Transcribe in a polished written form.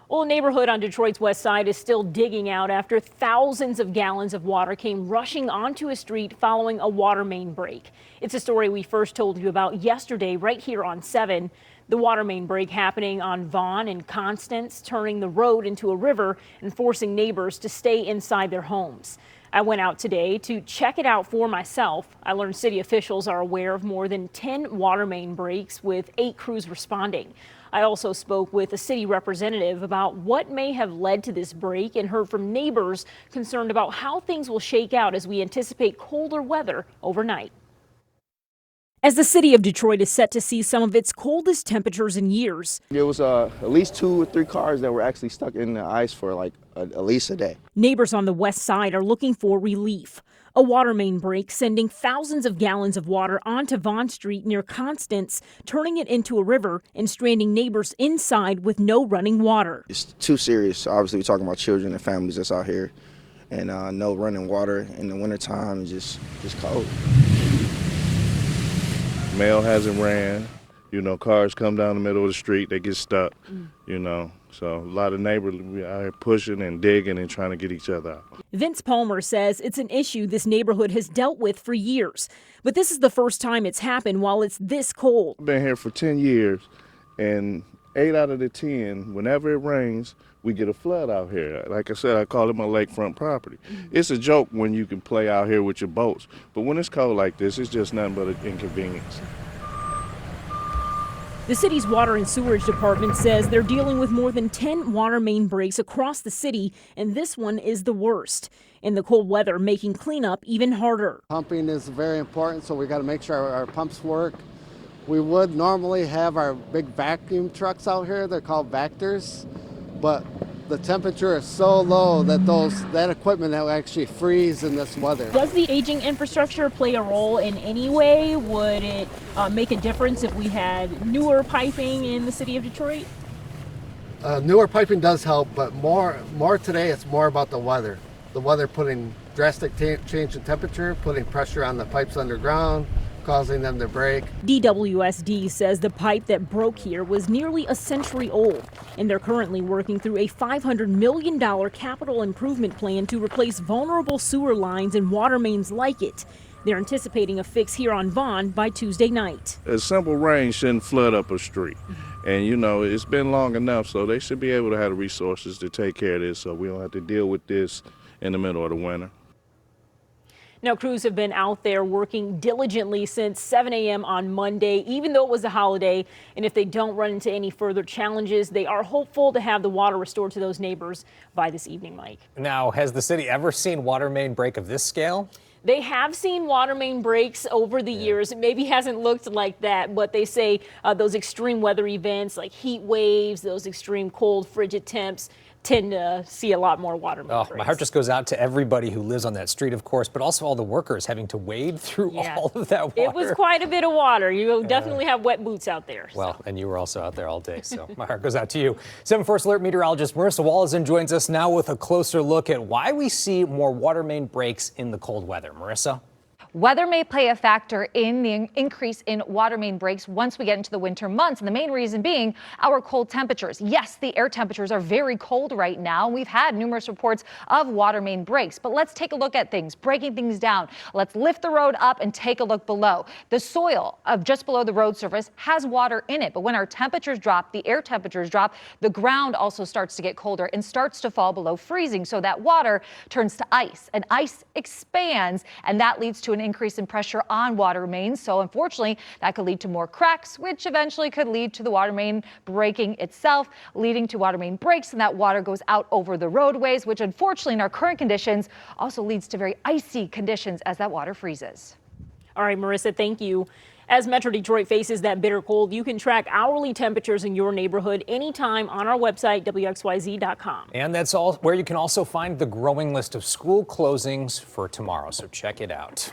Well, a neighborhood on Detroit's west side is still digging out after thousands of gallons of water came rushing onto a street following a water main break. It's a story we first told you about yesterday right here on 7. The water main break happening on Vaughn and Constance, turning the road into a river and forcing neighbors to stay inside their homes. I went out today to check it out for myself. I learned city officials are aware of more than 10 water main breaks with 8 crews responding. I also spoke with a city representative about what may have led to this break and heard from neighbors concerned about how things will shake out as we anticipate colder weather overnight. As the city of Detroit is set to see some of its coldest temperatures in years. There was at least 2 or 3 cars that were actually stuck in the ice for like at least a day. Neighbors on the west side are looking for relief. A water main break sending thousands of gallons of water onto Vaughn Street near Constance, turning it into a river and stranding neighbors inside with no running water. It's too serious. Obviously, we're talking about children and families that's out here, and no running water in the wintertime is just cold. Mail hasn't ran, cars come down the middle of the street, they get stuck, So a lot of neighbors out here pushing and digging and trying to get each other out. Vince Palmer says it's an issue this neighborhood has dealt with for years, but this is the first time it's happened while it's this cold. I've been here for 10 years, and 8 out of the 10, whenever it rains, we get a flood out here. Like I said, I call it my lakefront property. It's a joke when you can play out here with your boats, but when it's cold like this, it's just nothing but an inconvenience. The city's water and sewerage department says they're dealing with more than 10 water main breaks across the city, and this one is the worst. And the cold weather making cleanup even harder. Pumping is very important, so we got to make sure our pumps work. We would normally have our big vacuum trucks out here. They're called Vactors, but the temperature is so low that that equipment will actually freeze in this weather. Does the aging infrastructure play a role in any way? Would it make a difference if we had newer piping in the city of Detroit? Newer piping does help, but more today it's more about the weather. The weather putting drastic change in temperature, putting pressure on the pipes underground, causing them to break. DWSD says the pipe that broke here was nearly a century old, and they're currently working through a $500 million capital improvement plan to replace vulnerable sewer lines and water mains like it. They're anticipating a fix here on Vaughn by Tuesday night. A simple rain shouldn't flood up a street. And, it's been long enough, so they should be able to have the resources to take care of this so we don't have to deal with this in the middle of the winter. Now, crews have been out there working diligently since 7 a.m. on Monday, even though it was a holiday. And if they don't run into any further challenges, they are hopeful to have the water restored to those neighbors by this evening, Mike. Now, has the city ever seen water main break of this scale? They have seen water main breaks over the years. It maybe hasn't looked like that, but they say those extreme weather events like heat waves, those extreme cold, frigid temps, tend to see a lot more water main breaks. My heart just goes out to everybody who lives on that street, of course, but also all the workers having to wade through all of that water. It was quite a bit of water. You definitely have wet boots out there. Well, and you were also out there all day, so my heart goes out to you. 7 First Alert meteorologist Marissa Wallison joins us now with a closer look at why we see more water main breaks in the cold weather. Marissa? Weather may play a factor in the increase in water main breaks once we get into the winter months, and the main reason being our cold temperatures. Yes, the air temperatures are very cold right now. We've had numerous reports of water main breaks, but let's take a look at things, breaking things down. Let's lift the road up and take a look below. The soil of just below the road surface has water in it, but when our temperatures drop, the air temperatures drop, the ground also starts to get colder and starts to fall below freezing, so that water turns to ice, and ice expands, and that leads to an increase in pressure on water mains. So unfortunately, that could lead to more cracks, which eventually could lead to the water main breaking itself, leading to water main breaks, and that water goes out over the roadways, which unfortunately in our current conditions also leads to very icy conditions as that water freezes. All right, Marissa, thank you. As Metro Detroit faces that bitter cold, you can track hourly temperatures in your neighborhood anytime on our website, WXYZ.com. And that's all where you can also find the growing list of school closings for tomorrow, so check it out.